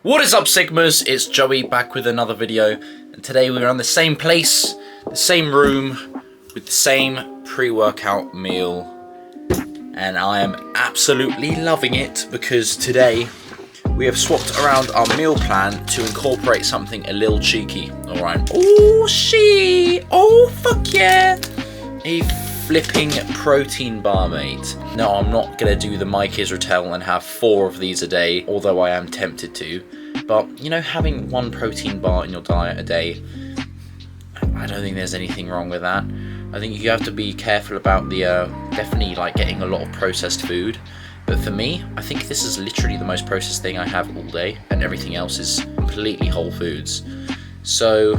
What is up, Sigmas? It's Joey back with another video, and today we're on the same place, the same room, with the same pre-workout meal, and I am absolutely loving it because today we have swapped around our meal plan to incorporate something a little cheeky. Alright, oh fuck yeah, a flipping protein bar, mate. No, I'm not gonna do the Mike Israel and have 4 of these a day, although I am tempted to. But, you know, having 1 protein bar in your diet a day, I don't think there's anything wrong with that. I think you have to be careful about the, definitely like getting a lot of processed food. But for me, I think this is literally the most processed thing I have all day, and everything else is completely whole foods. So,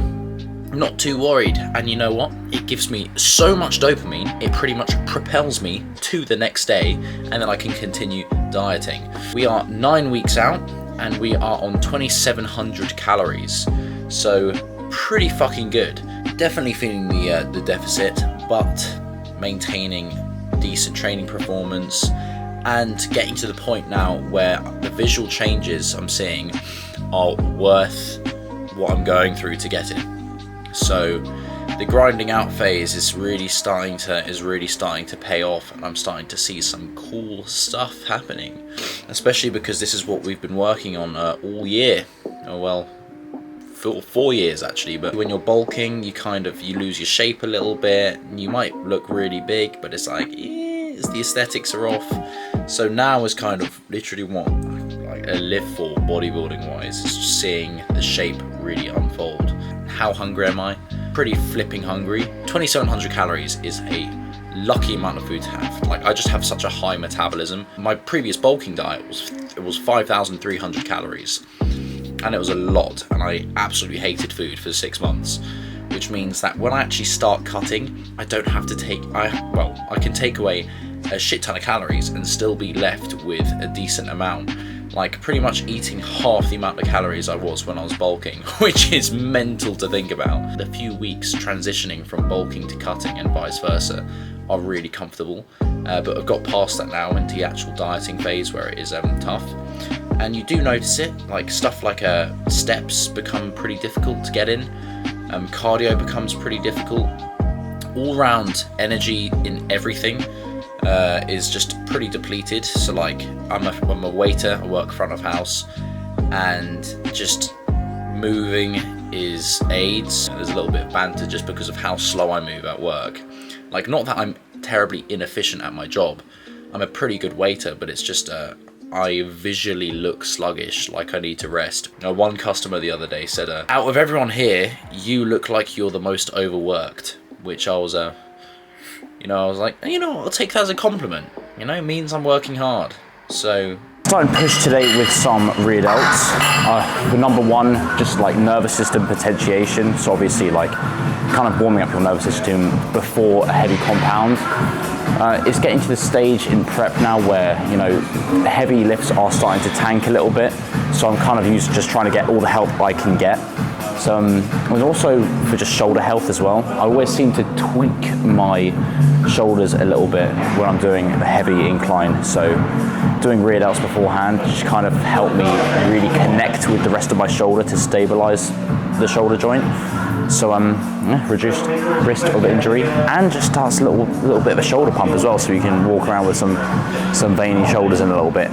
not too worried, and you know what? It gives me so much dopamine, it pretty much propels me to the next day, and then I can continue dieting. We are 9 weeks out, and we are on 2,700 calories, so pretty fucking good. Definitely feeling the deficit, but maintaining decent training performance, and getting to the point now where the visual changes I'm seeing are worth what I'm going through to get it. So the grinding out phase is really starting to pay off, and I'm starting to see some cool stuff happening, especially because this is what we've been working on all year. Oh well, 4 years actually. But when you're bulking, you lose your shape a little bit. You might look really big, but it's like the aesthetics are off. So now is kind of literally what I live for bodybuilding wise. It's just seeing the shape really unfold. How hungry am I? Pretty flipping hungry. 2,700 calories is a lucky amount of food to have. Like, I just have such a high metabolism. My previous bulking diet was 5,300 calories, and it was a lot, and I absolutely hated food for 6 months, which means that when I actually start cutting, I don't have to I can take away a shit ton of calories and still be left with a decent amount. Like, pretty much eating half the amount of calories I was when I was bulking, which is mental to think about. The few weeks transitioning from bulking to cutting and vice versa are really comfortable, but I've got past that now into the actual dieting phase where it is tough. And you do notice it, like stuff like steps become pretty difficult to get in, cardio becomes pretty difficult, all-round energy in everything is just pretty depleted. So like, I'm a waiter, I work front of house, and just moving is aids. There's a little bit of banter just because of how slow I move at work. Like, not that I'm terribly inefficient at my job, I'm a pretty good waiter, but it's just I visually look sluggish, like I need to rest. One customer the other day said, out of everyone here, you look like you're the most overworked, which I was I was like, I'll take that as a compliment. It means I'm working hard. So starting push today with some rear delts. The number 1, just like nervous system potentiation. So obviously, like, kind of warming up your nervous system before a heavy compound. It's getting to the stage in prep now where, heavy lifts are starting to tank a little bit. So I'm kind of used to just trying to get all the help I can get. So, and also for just shoulder health as well. I always seem to tweak my shoulders a little bit when I'm doing a heavy incline. So doing rear delts beforehand just kind of helped me really connect with the rest of my shoulder to stabilize the shoulder joint. So reduced risk of injury, and just starts a little bit of a shoulder pump as well, so you can walk around with some veiny shoulders in a little bit.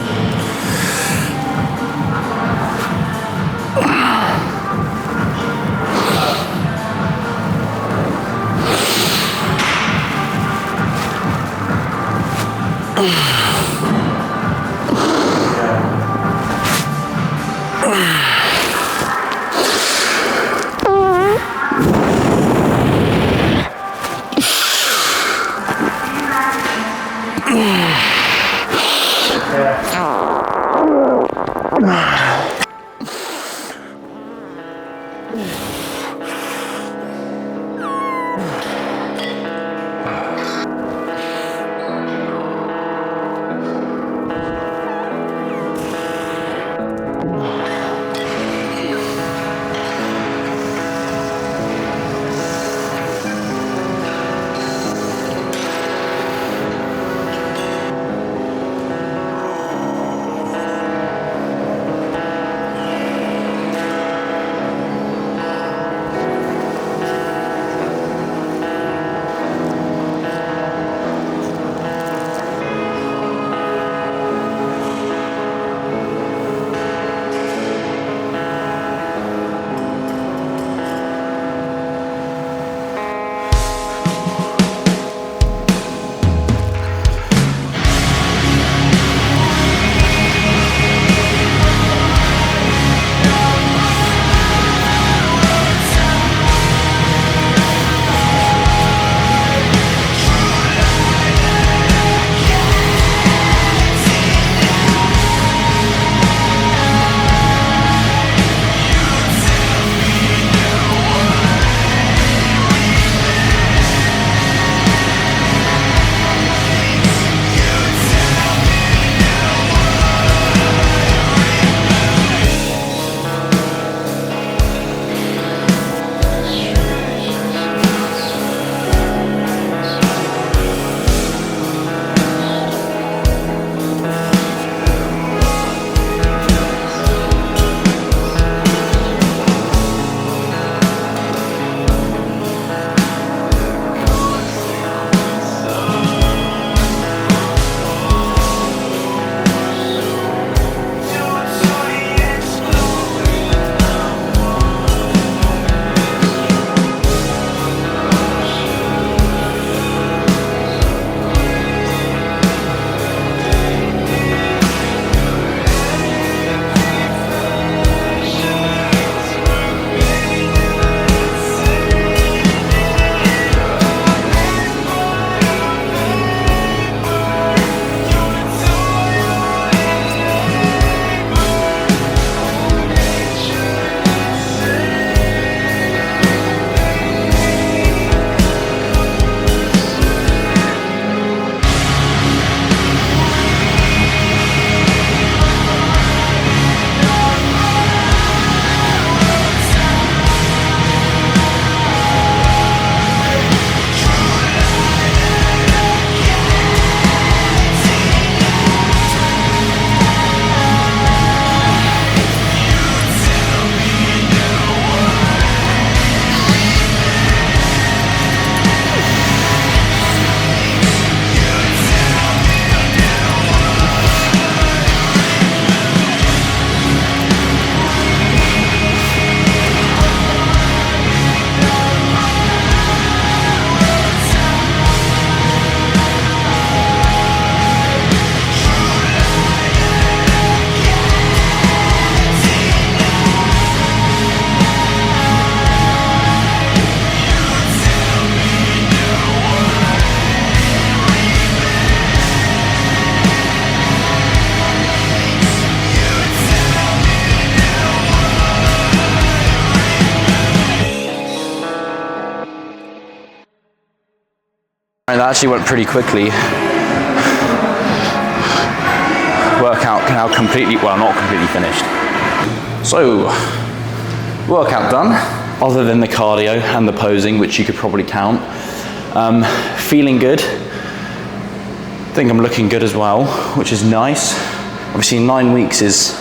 That actually went pretty quickly. Workout now completely, well, not completely finished. So, workout done, other than the cardio and the posing, which you could probably count. Feeling good. Think I'm looking good as well, which is nice. Obviously 9 weeks is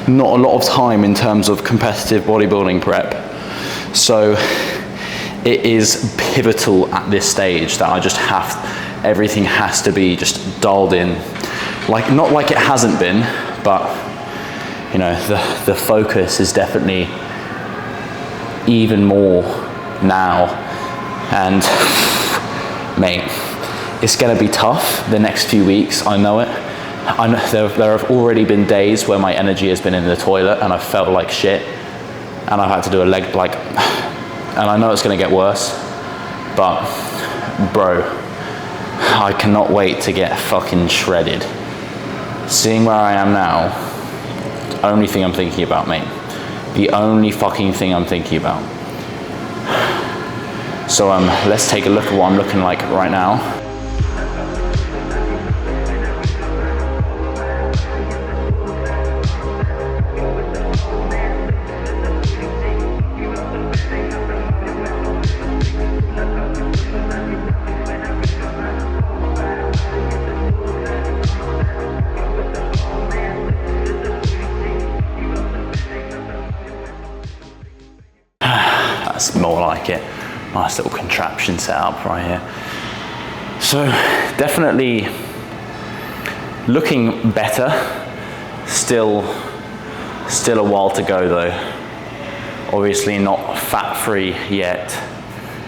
not a lot of time in terms of competitive bodybuilding prep. So it is pivotal at this stage that I just everything has to be just dialed in. Like, not like it hasn't been, but you know, the focus is definitely even more now. And mate, it's gonna be tough the next few weeks, I know it. I know there have already been days where my energy has been in the toilet and I felt like shit, and I've had to do a leg, like, and I know it's gonna get worse, but bro, I cannot wait to get fucking shredded. Seeing where I am now, the only thing I'm thinking about, mate. The only fucking thing I'm thinking about. So let's take a look at what I'm looking like right now. That's more like it. Nice little contraption set up right here. So definitely looking better. Still a while to go though. Obviously not fat free yet,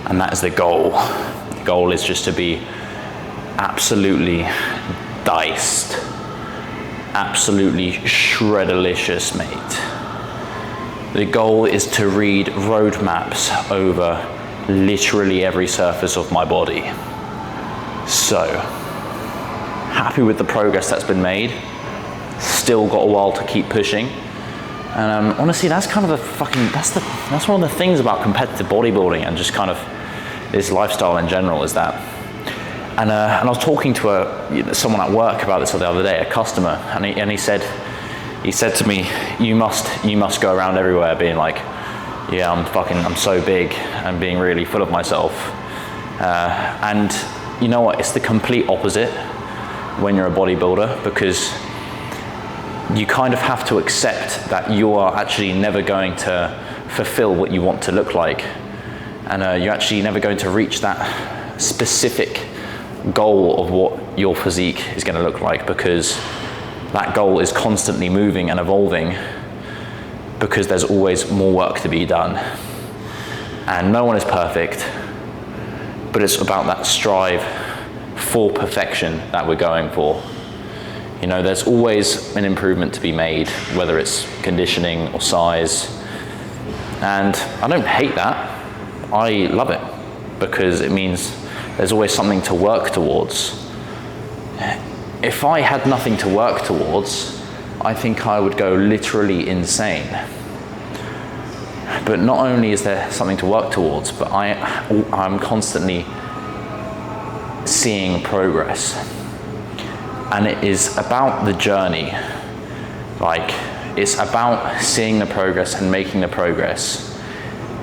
and that is the goal. The goal is just to be absolutely diced, absolutely shreddelicious, mate. The goal is to read roadmaps over literally every surface of my body. So, happy with the progress that's been made. Still got a while to keep pushing. And honestly, that's kind of that's one of the things about competitive bodybuilding and just kind of this lifestyle in general is that. And I was talking to someone at work about this the other day, a customer, and he said to me, you must go around everywhere being like, yeah, I'm so big and being really full of myself. And you know what, it's the complete opposite when you're a bodybuilder, because you kind of have to accept that you are actually never going to fulfill what you want to look like. And you're actually never going to reach that specific goal of what your physique is going to look like, because that goal is constantly moving and evolving, because there's always more work to be done. And no one is perfect, but it's about that strive for perfection that we're going for. You know, there's always an improvement to be made, whether it's conditioning or size. And I don't hate that. I love it, because it means there's always something to work towards. If I had nothing to work towards, I think I would go literally insane. But not only is there something to work towards, but I'm constantly seeing progress. And it is about the journey. Like, it's about seeing the progress and making the progress.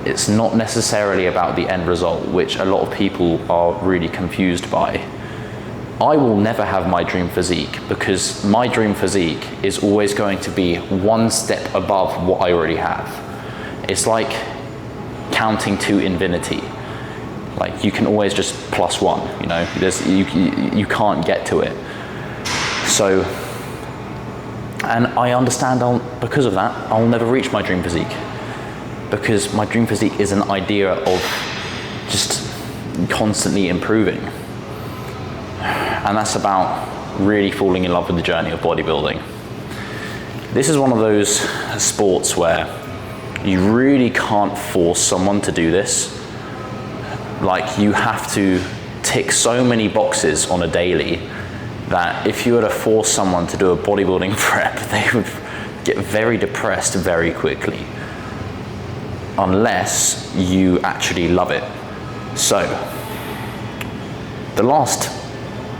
It's not necessarily about the end result, which a lot of people are really confused by. I will never have my dream physique, because my dream physique is always going to be one step above what I already have. It's like counting to infinity. Like, you can always just plus one, you know, you can't get to it. So, and I understand because of that, I'll never reach my dream physique, because my dream physique is an idea of just constantly improving. And that's about really falling in love with the journey of bodybuilding. This is one of those sports where you really can't force someone to do this. Like, you have to tick so many boxes on a daily that if you were to force someone to do a bodybuilding prep, they would get very depressed very quickly, unless you actually love it. So, the last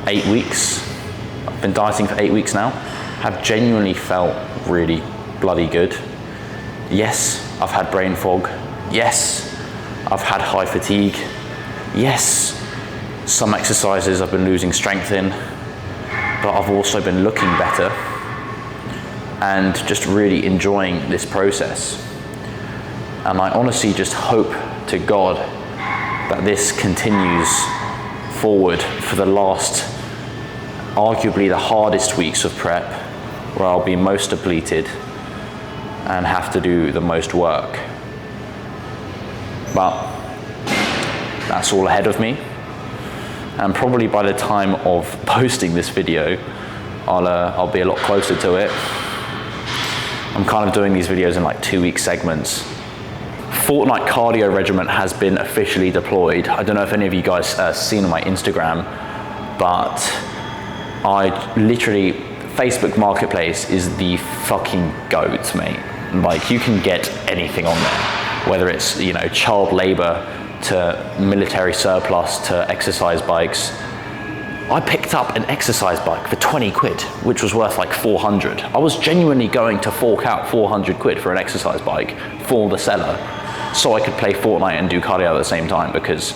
8 weeks, I've been dieting for 8 weeks now, have genuinely felt really bloody good. Yes, I've had brain fog. Yes, I've had high fatigue. Yes, some exercises I've been losing strength in, but I've also been looking better and just really enjoying this process. And I honestly just hope to God that this continues forward for the last, arguably the hardest weeks of prep, where I'll be most depleted and have to do the most work. But that's all ahead of me. And probably by the time of posting this video, I'll be a lot closer to it. I'm kind of doing these videos in like 2-week segments. Fortnite cardio regimen has been officially deployed. I don't know if any of you guys seen on my Instagram, but I literally, Facebook Marketplace is the fucking GOAT, mate. Like, you can get anything on there, whether it's, you know, child labor to military surplus to exercise bikes. I picked up an exercise bike for 20 quid, which was worth like 400. I was genuinely going to fork out 400 quid for an exercise bike for the seller, so I could play Fortnite and do cardio at the same time, because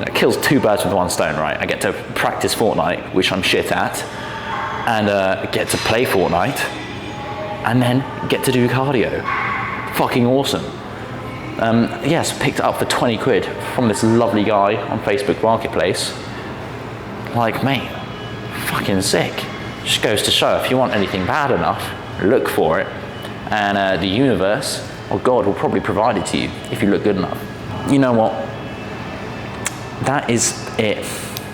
it kills 2 birds with 1 stone, right? I get to practice Fortnite, which I'm shit at, and get to play Fortnite, and then get to do cardio. Fucking awesome. Yes, picked it up for 20 quid from this lovely guy on Facebook Marketplace. Like, mate, fucking sick. Just goes to show, if you want anything bad enough, look for it, and the universe, or God, will probably provide it to you if you look good enough. You know what? That is it.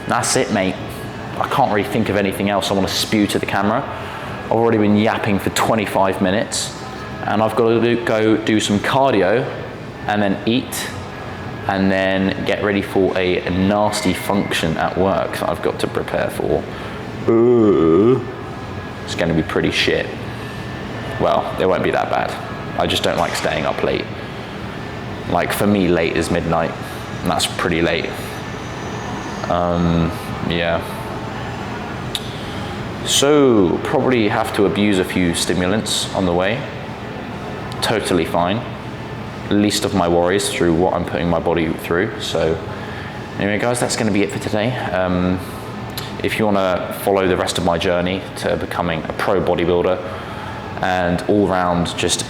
That's it, mate. I can't really think of anything else I want to spew to the camera. I've already been yapping for 25 minutes, and I've got to go do some cardio, and then eat, and then get ready for a nasty function at work that I've got to prepare for. It's going to be pretty shit. Well, it won't be that bad. I just don't like staying up late. Like, for me, late is midnight, and that's pretty late. Yeah. So, probably have to abuse a few stimulants on the way. Totally fine. Least of my worries through what I'm putting my body through. So, anyway, guys, that's going to be it for today. If you want to follow the rest of my journey to becoming a pro bodybuilder and all round just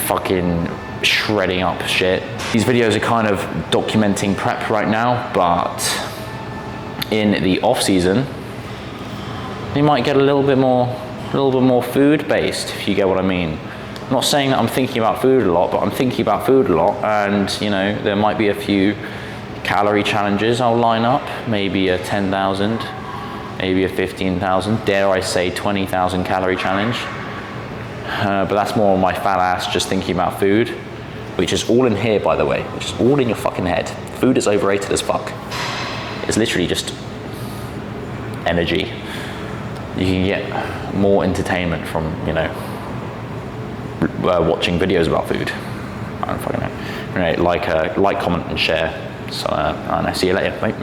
fucking shredding up shit, these videos are kind of documenting prep right now, but in the off season, you might get a little bit more food based, if you get what I mean. I'm not saying that I'm thinking about food a lot, but I'm thinking about food a lot, and you know, there might be a few calorie challenges I'll line up, maybe a 10,000, maybe a 15,000, dare I say 20,000 calorie challenge. But that's more on my fat ass just thinking about food, which is all in here, by the way, which is all in your fucking head. Food is overrated as fuck. It's literally just energy. You can get more entertainment from, you know, watching videos about food. I don't fucking know. Anyway, like, comment and share. So, and I'll see you later. Bye.